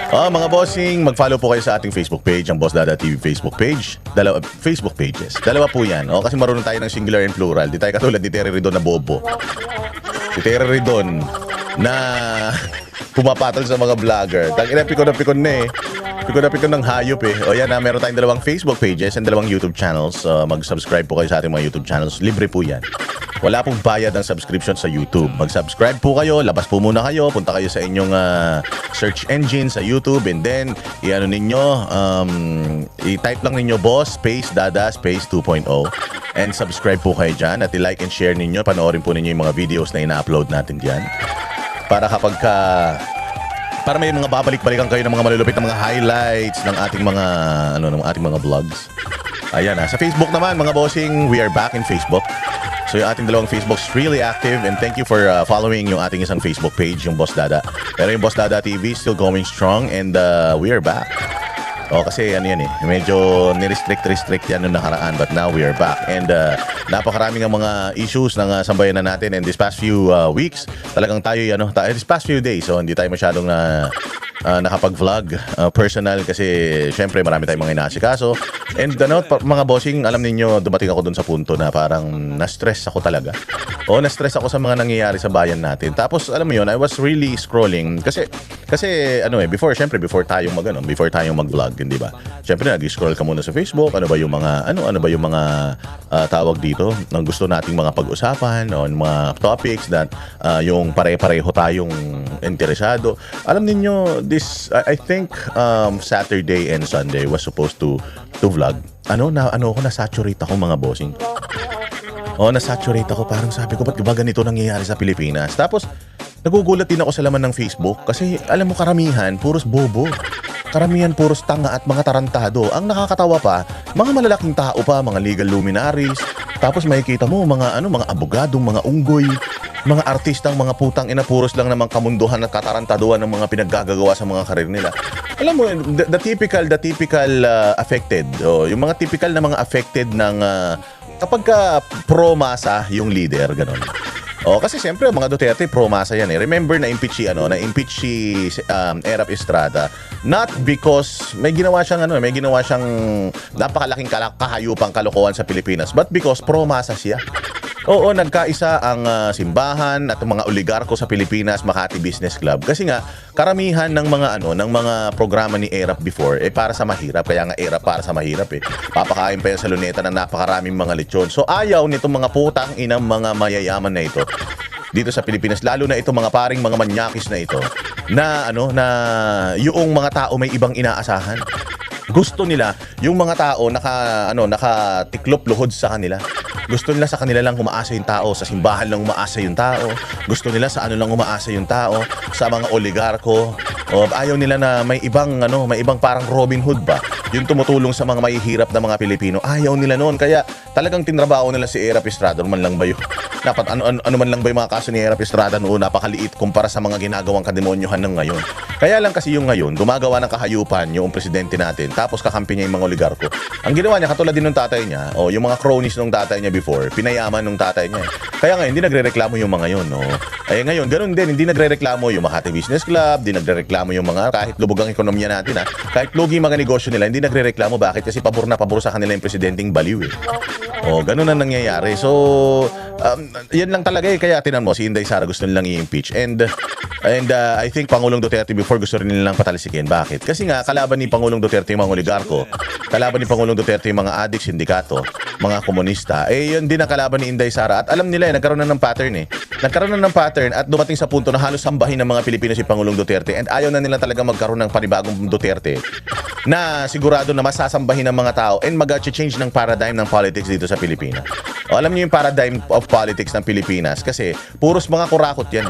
Mga bossing, mag-follow po kayo sa ating Facebook page, ang Boss Dada TV Facebook page. Facebook pages. Dalawa po yan. Kasi marunong tayo ng singular and plural. Di tayo katulad ni Terry Ridon na bobo. Si Terry Ridon na pumapatol sa mga vlogger. Tangina, pikon na eh. Pikon ng hayop eh. Yan na, meron tayong dalawang Facebook pages and dalawang YouTube channels. Mag-subscribe po kayo sa ating mga YouTube channels. Libre po yan. Wala pong bayad ng subscription sa YouTube. Mag-subscribe po kayo, labas po muna kayo, punta kayo sa inyong search engine sa YouTube and then i-ano ninyo, i-type lang ninyo Boss Space Dada Space 2.0 and subscribe po kayo dyan at i-like and share ninyo. Panoorin po ninyo yung mga videos na ina-upload natin dyan. Para para may mga babalik-balikan kayo ng mga malulupit na mga highlights ng ating mga vlogs. Ayan sa Facebook naman mga bossing, we are back in Facebook. So yung ating dalawang Facebook's really active and thank you for following yung ating isang Facebook page, yung Boss Dada. Pero yung Boss Dada TV still going strong and we are back. Kasi medyo ni-restrict yan nung nakaraan but now we are back. And napakaraming ang mga issues ng sambayanan natin and this past few weeks, talagang tayo, this past few days, so hindi tayo masyadong nakapag-vlog personal kasi syempre marami tayong mga inaasikaso. And mga bossing, alam niyo dumating ako dun sa punto na parang na-stress ako talaga. Na-stress ako sa mga nangyayari sa bayan natin. Tapos alam mo yun, I was really scrolling kasi before tayong mag-vlog, hindi ba? Syempre nag-scroll ka muna sa Facebook, ano ba yung mga tawag dito, ng gusto nating mga pag-usapan, mga topics that yung pare-pareho tayong interesado. Alam niyo, I think Saturday and Sunday was supposed to vlog. Na-saturate ako mga bossing. Na-saturate ako. Parang sabi ko, ba't ba ganito nangyayari sa Pilipinas? Tapos, nagugulat din ako sa laman ng Facebook kasi alam mo karamihan, puros bobo. Karamihan puros tanga at mga tarantado. Ang nakakatawa pa, mga malalaking tao pa, mga legal luminaries. Tapos makikita mo mga abogadong, mga unggoy, mga artistang, mga putang ina, puros lang namang kamunduhan at katarantaduhan ng mga pinaggagawa sa mga karir nila. Alam mo, the typical affected. Yung mga typical na mga affected ng kapag pro-masa yung leader, gano'n. Kasi siyempre mga Duterte pro-masa yan eh. Remember na impeach si Erap Estrada not because may ginawa siyang napakalaking kahayupang kalokohan sa Pilipinas, but because pro-masa siya. Nagkaisa ang simbahan at mga oligarko sa Pilipinas, Makati Business Club. Kasi nga karamihan ng mga programa ni Erap before para sa mahirap, kaya nga Erap para sa mahirap eh. Papakain pa yan sa luneta ng napakaraming mga lechon. So ayaw nitong mga putang inang mga mayayaman na ito dito sa Pilipinas, lalo na itong mga paring mga manyakis na ito na yung mga tao may ibang inaasahan. Gusto nila yung mga tao nakatiklop luhod sa kanila. Gusto nila sa kanila lang umaasa yung tao, sa simbahan lang umaasa yung tao. Gusto nila sa lang umaasa yung tao, sa mga oligarko. Ayaw nila na may ibang parang Robin Hood ba? Yung tumutulong sa mga mahihirap na mga Pilipino. Ayaw nila noon. Kaya talagang tinrabaho nila si Erap Estrada. Ano man lang ba yun? Dapat ano man lang ba yung mga kaso ni Erap Estrada noon, napakaliit kumpara sa mga ginagawang kademonyohan ng ngayon. Kaya lang kasi yung ngayon, gumagawa ng kahayupan yung presidente natin, tapos kakampi niya yung mga oligarko. Ang ginawa niya, katulad din ng tatay niya, yung mga cronies ng tatay niya before, pinayaman ng tatay niya. Kaya ngayon, hindi nagrereklamo yung mga yun. Ngayon, ganun din, hindi nagrereklamo yung Makati Business Club, hindi nagrereklamo yung mga, kahit lubog ang ekonomiya natin, kahit lugi mga negosyo nila, hindi nagrereklamo. Bakit? Kasi pabor sa kanila yung presidenteng baliw eh. Ganun ang nangyayari. So, yan lang talaga eh. Kaya tinan mo, si Inday Sara gusto nilang i-impeach. And I think Pangulong Duterte before gusto rin nilang patalisikin. Bakit? Kasi nga, kalaban ni Pangulong Duterte yung mga oligarko, kalaban ni Pangulong Duterte yung mga adik, sindikato, mga komunista. Yun din ang kalaban ni Inday Sara. At alam nila nagkaroon na ng pattern eh. Nagkaroon na ng pattern at dumating sa punto na halos sambahin ng mga Pilipino si Pangulong Duterte. And ayaw na nila talaga magkaroon ng panibagong Duterte na sigurado na masasambahin ng mga tao and mag-change ng paradigm ng politics dito sa Pilipinas. Alam niyo yung paradigm of politics ng Pilipinas kasi puros mga kurakot yan.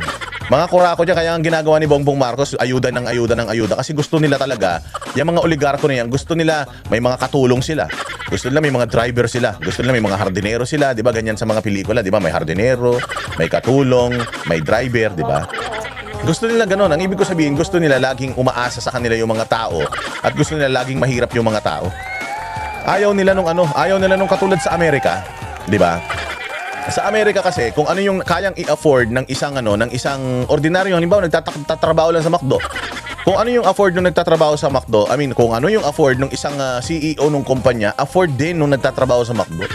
Mga kurakot yan, kaya ang ginagawa ni Bongbong Marcos, ayuda ng ayuda kasi gusto nila talaga, yung mga oligarko na yan, gusto nila may mga katulong sila. Gusto nila may mga driver sila. Gusto nila may mga hardinero sila. Di ba ganyan sa mga pelikula? Di ba may hardinero, may katulong, may driver, di ba? Gusto nila gano'n. Ang ibig ko sabihin, gusto nila laging umaasa sa kanila yung mga tao at gusto nila laging mahirap yung mga tao. Ayaw nila nung katulad sa Amerika, di ba? Sa Amerika kasi, kung ano yung kayang i-afford ng isang ordinaryo, halimbawa nagtatrabaho lang sa McDo. Kung ano yung afford nung nagtatrabaho sa McDo, kung ano yung afford nung isang CEO nung kumpanya, afford din nung nagtatrabaho sa McDo.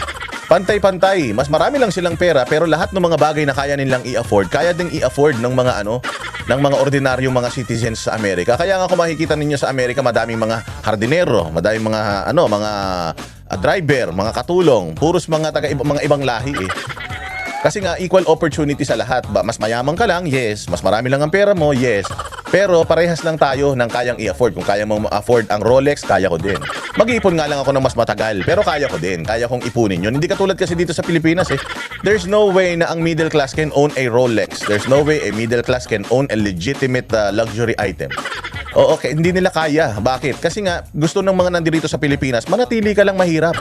Pantay-pantay. Mas marami lang silang pera, pero lahat ng mga bagay na kaya nilang i-afford, kaya ding i-afford ng mga ng mga ordinaryong mga citizens sa Amerika. Kaya nga kung makikita ninyo sa Amerika, madaming mga hardinero, madaming mga driver, mga katulong, puros mga mga ibang lahi eh. Kasi nga equal opportunity sa lahat. Mas mayaman ka lang, yes. Mas marami lang ang pera mo, yes. Pero parehas lang tayo ng kayang i-afford. Kung kaya mong afford ang Rolex, kaya ko din. Mag-iipon nga lang ako ng mas matagal, pero kaya ko din. Kaya kong ipunin yun. Hindi katulad kasi dito sa Pilipinas eh. There's no way na ang middle class can own a Rolex. There's no way a middle class can own a legitimate luxury item. Oo, okay. Hindi nila kaya. Bakit? Kasi nga, gusto ng mga nandito sa Pilipinas, manatili ka lang mahirap.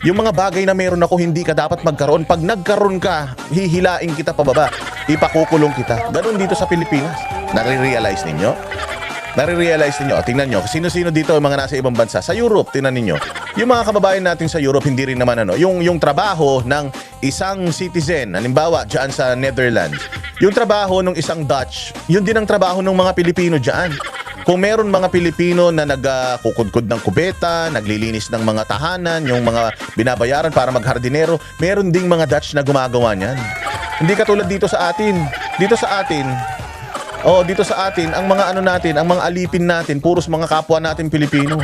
Yung mga bagay na meron ako, hindi ka dapat magkaroon. Pag nagkaroon ka, hihilain kita pababa. Ipakukulong kita. Ganon dito sa Pilipinas. Nare-realize ninyo? Nare-realize ninyo? Tingnan nyo, sino-sino dito ang mga nasa ibang bansa? Sa Europe, tingnan ninyo. Yung mga kababayan natin sa Europe, hindi rin naman yung trabaho ng isang citizen, halimbawa, dyan sa Netherlands. Yung trabaho ng isang Dutch, yun din ang trabaho ng mga Pilipino dyan. Kung meron mga Pilipino na nagkukudkod ng kubeta, naglilinis ng mga tahanan, yung mga binabayaran para maghardinero, meron ding mga Dutch na gumagawa niyan. Hindi katulad dito sa atin. Dito sa atin, ang mga ang mga alipin natin, puros mga kapwa natin Pilipino.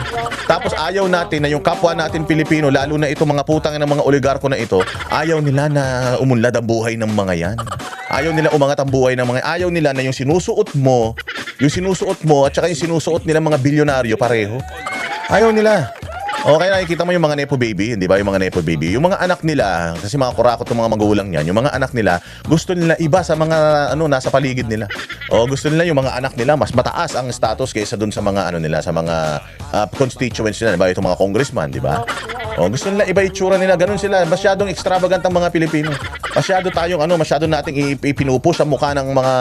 Tapos ayaw natin na yung kapwa natin Pilipino, lalo na itong mga putang ng mga oligarko na ito, ayaw nila na umunlad ang buhay ng mga yan. Ayaw nila umangat ang buhay ng mga, ayaw nila na yung sinusuot mo at saka yung sinusuot nila mga bilyonaryo pareho. Ayaw nila. Okay, nakikita mo yung mga nepo baby, hindi ba? Yung mga nepo baby. Yung mga anak nila, kasi mga kurakot ng mga magulang niyan, yung mga anak nila, gusto nila iba sa mga nasa paligid nila. O gusto nila yung mga anak nila, mas mataas ang status kaysa dun sa mga nila, sa mga constituents nila, di ba? Itong mga congressman, di ba? O gusto nila iba itsura nila, ganun sila. Masyadong extravagant ang mga Pilipino. Masyado tayong masyado nating ipinupush ang mukha ng mga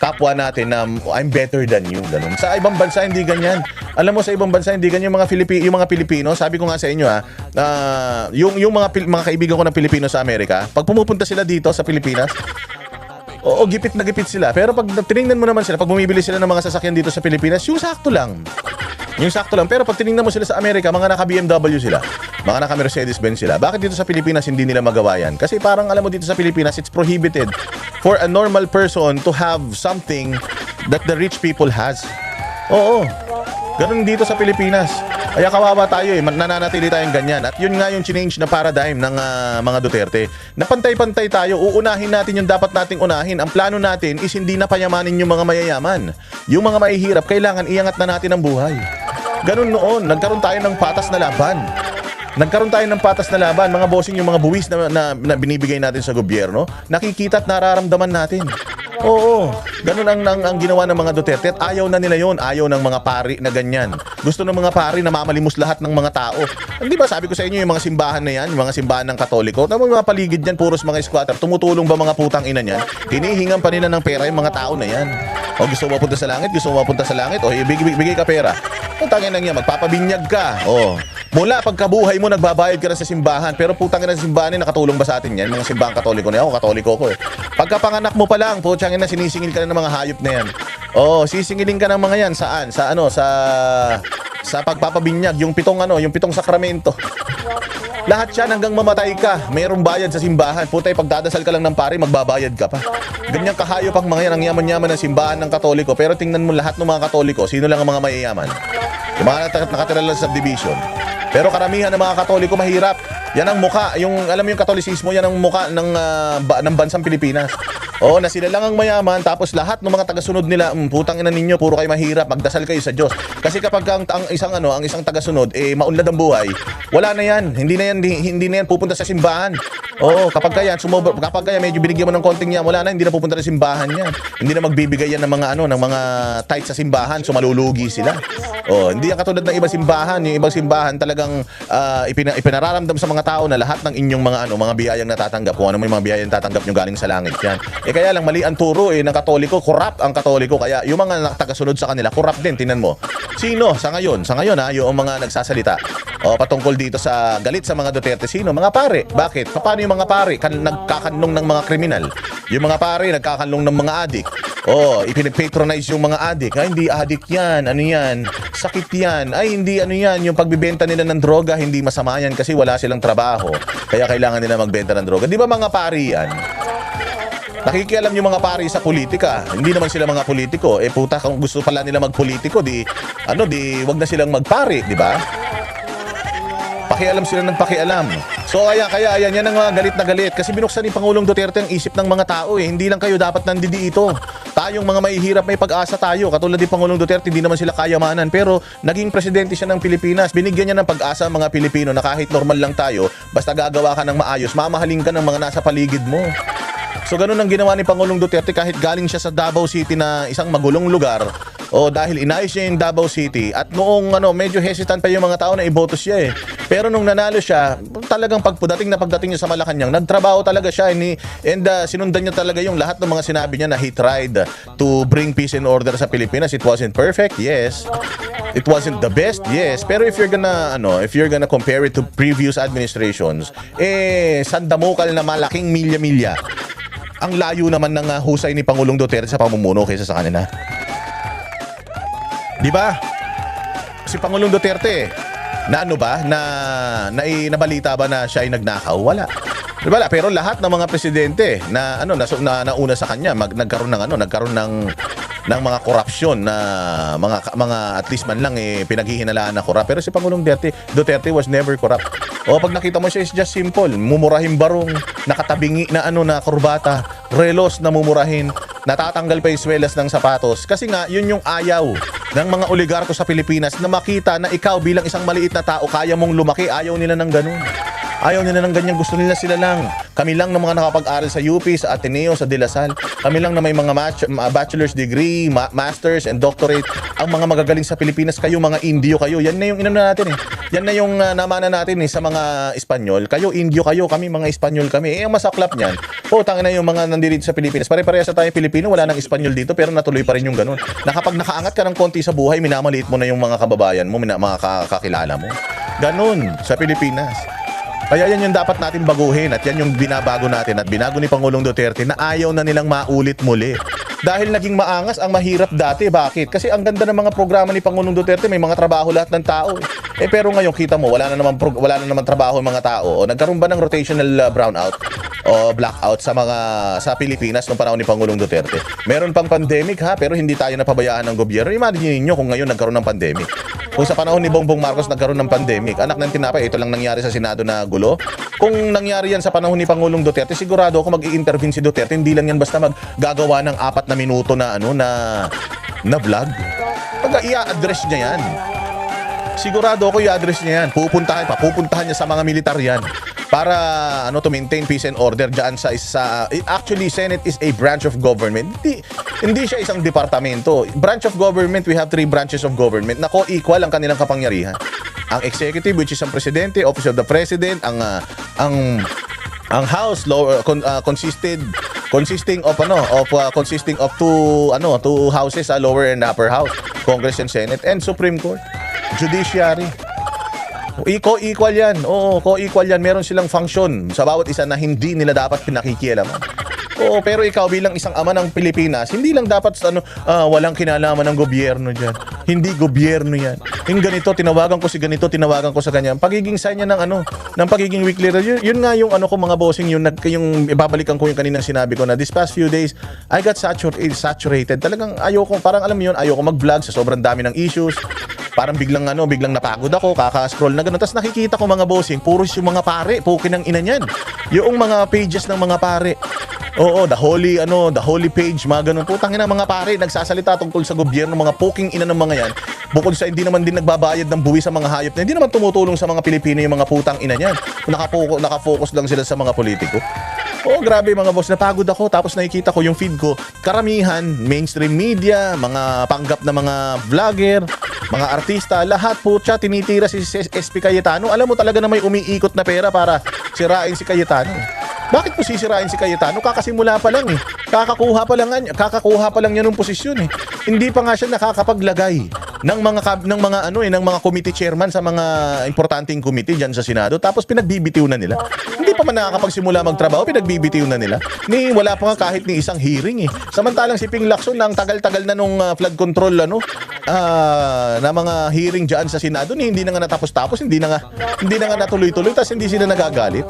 kapwa natin na I'm better than you, ganun. Sa ibang bansa hindi ganyan. Alam mo, sa ibang bansa hindi ganyan yung mga Pilipino. Sabi ko nga sa inyo yung mga kaibigan ko ng Pilipino sa Amerika, pag pumupunta sila dito sa Pilipinas, oo, gipit na gipit sila. Pero pag tiningnan mo naman sila, pag bumibili sila ng mga sasakyan dito sa Pilipinas, yung sakto lang. Yung sakto lang. Pero pag tiningnan mo sila sa Amerika, mga naka-BMW sila, mga naka-Mercedes-Benz sila. Bakit dito sa Pilipinas hindi nila magawa yan? Kasi parang alam mo dito sa Pilipinas, it's prohibited for a normal person to have something that the rich people has. Oo. Ganun dito sa Pilipinas. Kaya kawawa tayo nananatili tayong ganyan. At yun nga yung change na paradigm ng mga Duterte. Napantay-pantay tayo, uunahin natin yung dapat nating unahin. Ang plano natin is hindi na payamanin yung mga mayayaman. Yung mga mahihirap, kailangan iangat na natin ang buhay. Ganun noon, nagkaroon tayo ng patas na laban. Mga bossing, yung mga buwis na binibigay natin sa gobyerno, nakikita at nararamdaman natin. Oo, ganun ang ginawa ng mga Duterte at ayaw na nila yon. Ayaw ng mga pari na ganyan. Gusto ng mga pari na mamalimos lahat ng mga tao. Hindi ba sabi ko sa inyo yung mga simbahan na yan, yung mga simbahan ng Katoliko, na mga paligid yan, puros mga squatter, tumutulong ba mga putang ina niyan? Hinihingan pa nila ng pera yung mga tao na yan. O gusto mo mapunta sa langit? O bigay ka pera. Putang ina niya, magpapabinyag ka. O, mula pagkabuhay mo, nagbabayad ka na sa simbahan. Pero putang ina ng simbahan, nakatulong ba sa atin yan? Mga simbahan Katoliko na yan. Ako, Katoliko ko eh. Pagkapanganak mo pa lang, putang ina, sinisingil ka na ng mga hayop na yan. Oh, sisingilin ka ng mga yan. Saan? Sa pagpapabinyag, yung pitong sakramento. Lahat yan hanggang mamatay ka. Mayroong bayad sa simbahan. Putay, pagdadasal ka lang ng pari, magbabayad ka pa. Ganyang kahayop ang mga yan, ang yaman-yaman ng simbahan ng Katoliko. Pero tingnan mo lahat ng mga Katoliko, sino lang ang mga mayayaman? Yung mga nakatira lang sa subdivision. Pero karamihan ng mga Katoliko mahirap. Yan ang muka, alam mo yung Katolisismo, yan ang muka ng bansang Pilipinas. Oo, na sila lang ang mayaman, tapos lahat ng mga tagasunod nila, putang ina ninyo, puro kayo mahirap, magdasal kayo sa Diyos. Kasi kapag ang isang tagasunod maunlad ang buhay, wala na yan. Hindi na yan pupunta sa simbahan. Oo, kapag kaya medyo binigyan mo ng konting yan, wala na, hindi na pupunta sa simbahan yan. Hindi na magbibigay yan ng mga tithe sa simbahan, so malulugi sila. Oh, hindi yan katulad ng ibang simbahan. Yung ibang simbahan talagang ipinararamdam sa mga tao na lahat ng inyong mga biyayang natatanggap, kung ano may mga biyayang natatanggap nyo galing sa langit yan. Kaya lang mali ang turo ng Katoliko, corrupt ang Katoliko, kaya yung mga tagasunod sa kanila, corrupt din. Tingnan mo. Sino sa ngayon yung mga nagsasalita patungkol dito sa galit sa mga Duterte, sino? Mga pare. Bakit? Paano yung mga pare nagkakanlong ng mga kriminal? Yung mga pare nagkakanlong ng mga adik. Ipinapatronize yung mga addict. Ay, hindi addict yan. Ano yan? Sakit yan. Ay, hindi ano yan. Yung pagbibenta nila ng droga, hindi masama yan kasi wala silang trabaho. Kaya kailangan nila magbenta ng droga. Di ba mga pari yan? Nakikialam yung mga pari sa politika. Hindi naman sila mga politiko. Puta, kung gusto pala nila magpolitiko, di wag na silang magpari, di ba? Pakialam sila ng pakialam. So kaya yan ang mga galit na galit kasi binuksan ni Pangulong Duterte ang isip ng mga tao eh. Hindi lang kayo dapat nandito. Tayong mga mahihirap may pag-asa tayo. Katulad ni Pangulong Duterte, hindi naman sila kayamanan pero naging presidente siya ng Pilipinas. Binigyan niya ng pag-asa ang mga Pilipino na kahit normal lang tayo, basta gagawa ka ng maayos, mamahalin ka ng mga nasa paligid mo. So ganun ang ginawa ni Pangulong Duterte kahit galing siya sa Davao City na isang magulong lugar. Dahil inayos niya yung Davao City at noong medyo hesitant pa yung mga tao na iboto siya eh. Pero nung nanalo siya, talagang pagdating niya sa Malacanang, nagtrabaho talaga siya and sinundan niya talaga yung lahat ng mga sinabi niya na he tried to bring peace and order sa Pilipinas. It wasn't perfect, yes. It wasn't the best, yes. Pero if you're gonna compare it to previous administrations, sandamukal na malaking milya-milya. Ang layo naman ng husay ni Pangulong Duterte sa pamumuno kaysa sa kanila. Di ba? Si Pangulong Duterte, nabalita ba na siya ay nagnakaw? Wala. Wala, pero lahat ng mga presidente na nauna sa kanya, nagkaroon ng mga korupsyon na mga at least man lang pinaghihinalaan na korap. Pero si Pangulong Duterte was never corrupt. Pag nakita mo siya, is just simple. Mumurahing barong, nakatabingi na na kurbata, relos na mumurahin, natatanggal pa yung swelas ng sapatos. Kasi nga, yun yung ayaw ng mga oligarko sa Pilipinas na makita na ikaw bilang isang maliit na tao, kaya mong lumaki. Ayaw nila ng ganun. Ayaw nila ng ganyan. Gusto nila sila lang. Kami lang na mga nakapag-aral sa UP, sa Ateneo, sa De La Salle. Kami lang na may mga bachelor's degree, masters, and doctorate. Ang mga magagaling sa Pilipinas, kayo mga Indio kayo. Yan na yung inano natin eh. Yan na yung namana natin sa mga Espanyol. Kayo Indio kayo, kami mga Espanyol kami. Ang masaklap niyan, tangina yung mga nandito sa Pilipinas. Pare-parehas sa tayo Pilipino, wala nang Espanyol dito, pero natuloy pa rin yung ganun. Na kapag nakaangat ka ng konti sa buhay, minamaliit mo na yung mga kababayan mo, mga kakilala mo. Ganun sa Pilipinas. Kaya yan yung dapat natin baguhin at yan yung binabago natin at binago ni Pangulong Duterte na ayaw na nilang maulit muli. Dahil naging maangas ang mahirap dati. Bakit? Kasi ang ganda ng mga programa ni Pangulong Duterte, may mga trabaho lahat ng tao. Pero ngayon kita mo, wala na naman trabaho ng mga tao. Nagkaroon ba ng rotational brownout o blackout sa Pilipinas noong panahon ni Pangulong Duterte? Meron pang pandemic pero hindi tayo napabayaan ng gobyerno. Imagine niyo kung ngayon nagkaroon ng pandemic. Kung sa panahon ni Bongbong Marcos nagkaroon ng pandemic, anak ng tinapay, ito lang nangyari sa Senado na gulo. Kung nangyari yan sa panahon ni Pangulong Duterte, sigurado ako mag-i-intervene si Duterte. Hindi lang yan basta maggagawa ng 4 na minuto na vlog. Pag i-address niya yan, sigurado ako i-address niya yan. Pupuntahan niya sa mga militar yan para to maintain peace and order diyan actually Senate is a branch of government. Hindi siya isang departamento. Branch of government, we have 3 branches of government na co-equal ang kanilang kapangyarihan. Ang executive, which is ang presidente, office of the president, ang house consisting of two houses, lower and upper house, Congress and Senate, and Supreme Court, judiciary. Co-equal yan. Oo, co-equal yan. Meron silang function sa bawat isa na hindi nila dapat pinakikialaman. Pero ikaw bilang isang ama ng Pilipinas, hindi lang dapat walang kinalaman ng gobyerno dyan. Hindi gobyerno yan. Yung ganito, tinawagan ko si ganito, tinawagan ko sa ganyan. Pagiging sign niya ng pagiging weak leader. Yun nga yung ko mga bossing, yung ibabalikan ko yung kaninang sinabi ko na this past few days, I got saturated. Talagang parang alam mo yun, ayoko mag-vlog sa sobrang dami ng issues. Parang biglang napagod ako, kaka-scroll na gano'n. Tapos nakikita ko mga bossing, puros yung mga pare, pukin ng ina niyan. Yung mga pages ng mga pare. Oo, the holy page, mga ganun. Putang ina, mga pare, nagsasalita tungkol sa gobyerno, mga puking ina ng mga yan. Bukod sa hindi naman din nagbabayad ng buwi sa mga hayop na hindi naman tumutulong sa mga Pilipino yung mga putang ina niyan. Nakafocus lang sila sa mga politiko. Grabe mga boss, napagod ako. Tapos nakikita ko yung feed ko, karamihan, mainstream media, mga panggap na mga vlogger, mga artista, lahat po siya tinitira si SP Cayetano. Alam mo talaga na may umiikot na pera para sirain si Cayetano. Bakit po sisirain si Cayetano? Kakasimula pa lang Kakakuha pa lang niya ng posisyon Hindi pa nga siya nakakapaglagay ng mga committee chairman sa mga importanteng committee diyan sa Senado, tapos pinagbibitiw na nila. Hindi pa man nakakapagsimula magtrabaho, pinagbibitiw na nila. Wala pa nga kahit ni isang hearing eh. Samantalang si Ping Lacson nang tagal-tagal na nung flood control na mga hearing diyan sa Senado, hindi na nga natapos-tapos, hindi na nga natuloy-tuloy, tapos hindi sila nagagalit.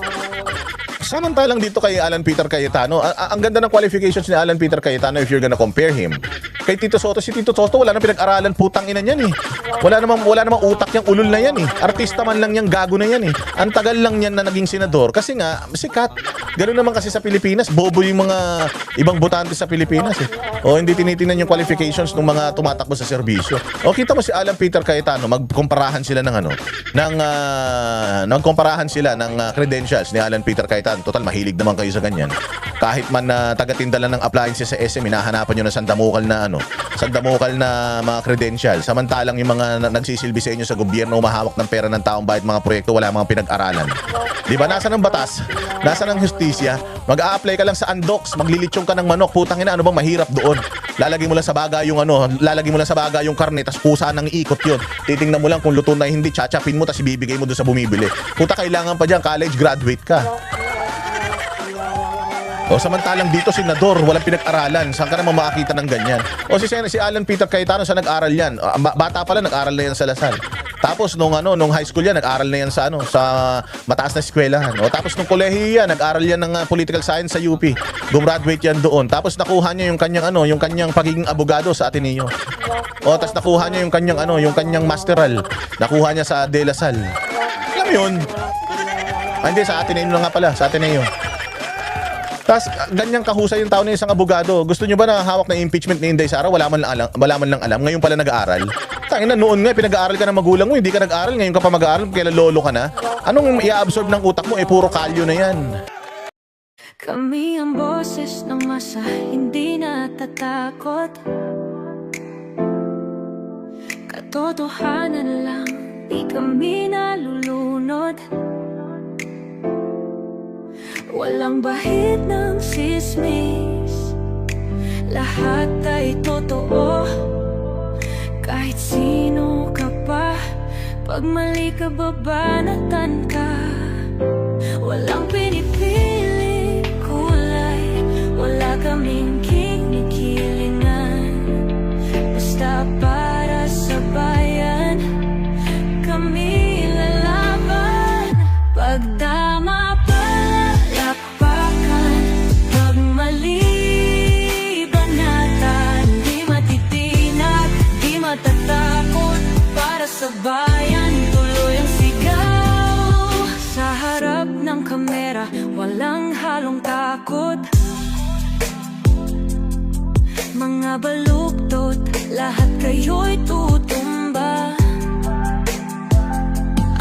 Samantalang dito kay Alan Peter Cayetano, ang ganda ng qualifications ni Alan Peter Cayetano if you're gonna compare him. Kay Tito Soto, si Tito Soto wala nang pinag-aralan, putang ina niyan eh. Wala namang utak yang ulol na yan eh. Artista man lang yang gago na yan eh. Ang tagal lang yan na naging senador kasi nga sikat. Ganoon naman kasi sa Pilipinas, bobo yung mga ibang botante sa Pilipinas eh. O hindi tinitingnan yung qualifications ng mga tumatakbo sa serbisyo. O kita mo si Alan Peter Cayetano, magkumparahan sila ng nagkumparahan sila ng credentials ni Alan Peter Cayetano. Total, mahilig naman kayo sa ganyan. Kahit man taga-tinda lang ng appliances sa SM, hinahanapan nyo na sandamukal na mga credentials. Samantalang yung mga nagsisilbi sa inyo sa gobyerno, umahawak ng pera ng taong bayad, mga proyekto, wala mga pinag-aralan. Di ba? Nasa ng batas? Nasa ng justisya? Mag-a-apply ka lang sa Andox, maglilitsyon ka ng manok, putang ina, ano bang mahirap doon? Lalagay mo lang sa baga yung karne, tas pusa ng ikot yun. Titingnan mo lang kung luto na hindi, chachapin mo, tas ibibigay mo doon sa bumibili. Puta, kailangan pa dyan, college graduate ka. O samantalang dito senador, walang pinag-aralan. Saan ka naman makakita ng ganyan? O si Alan Peter Cayetano, saan nag-aral yan? Bata pala, nag-aral na yan sa Lasal. Tapos nung high school yan, nag-aral na yan sa mataas na eskwelahan. O tapos nung kolehiyo yan, nag-aral yan ng political science sa UP. Gumraduate yan doon. Tapos nakuha niya yung kanyang pagiging abogado sa Ateneo. O tapos nakuha niya yung kanyang masteral. Nakuha niya sa De La Salle. Alam mo yun? Hindi, sa Ateneo na nga pala, sa Ateneo. Tapos ganyang kahusay yung tao na isang abogado. Gusto nyo ba na hawak na impeachment ni Inday Sara? Wala man lang alam. Ngayon pala nag-aaral. Tangina, noon nga pinag-aaral ka ng magulang mo, hindi ka nag-aaral. Ngayon ka pa mag-aaral, kailan lolo ka na. Anong i-absorb ng utak mo? Puro kalyo na yan. Kami ang boses ng masa, hindi natatakot. Katotohanan lang, di kami nalulunod. Walang bahid ng sismis, lahat ay totoo. Kahit sino ka pa, pag mali ka babanatan ka. Walang pinipili kulay, wala kaming kinikilingan. Basta para sa bayan, kami lalaban. Pagtama sa bayan, tuloy ang sigaw. Sa harap ng kamera, walang halong takot. Mga baluktot, lahat kayo'y tutumba.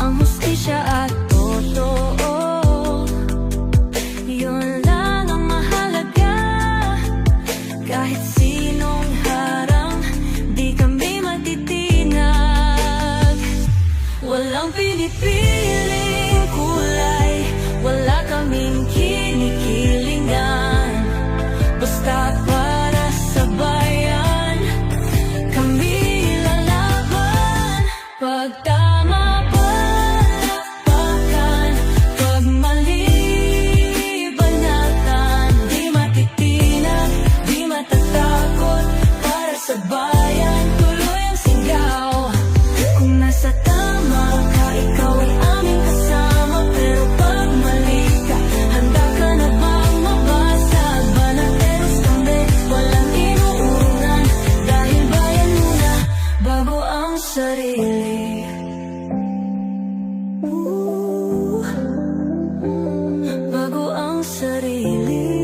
Ang hustisya at totoo, yun lang ang mahalaga. Kahit sinong harang, di kami matitinag. Walang pinipiling kulay, wala kaming kinikilingan. Basta para sa bayan, kami lalaban. Pag tama palakpakan, pag mali banatan. Di matitinag, di matatakot. Para sa bayan, tuloy ang sigaw. Kung nasa tama ka, ikaw ay aming kasama. Pero pag mali ka, handa ka na bang mabasag? Banateros kami, walang inuunan. Dahil bayan muna, bago ang sarili. Bago ang sarili.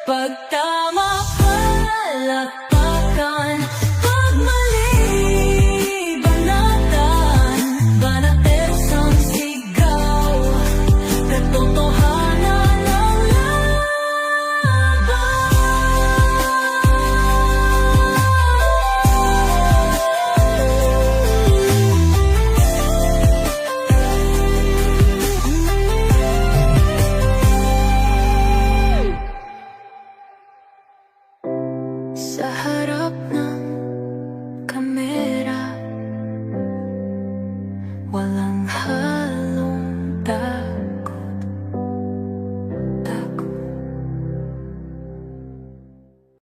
Pag tama palakpakan, pag mali banatan. Banateros ang sigaw, katotohanan ang laban. Sa harap ng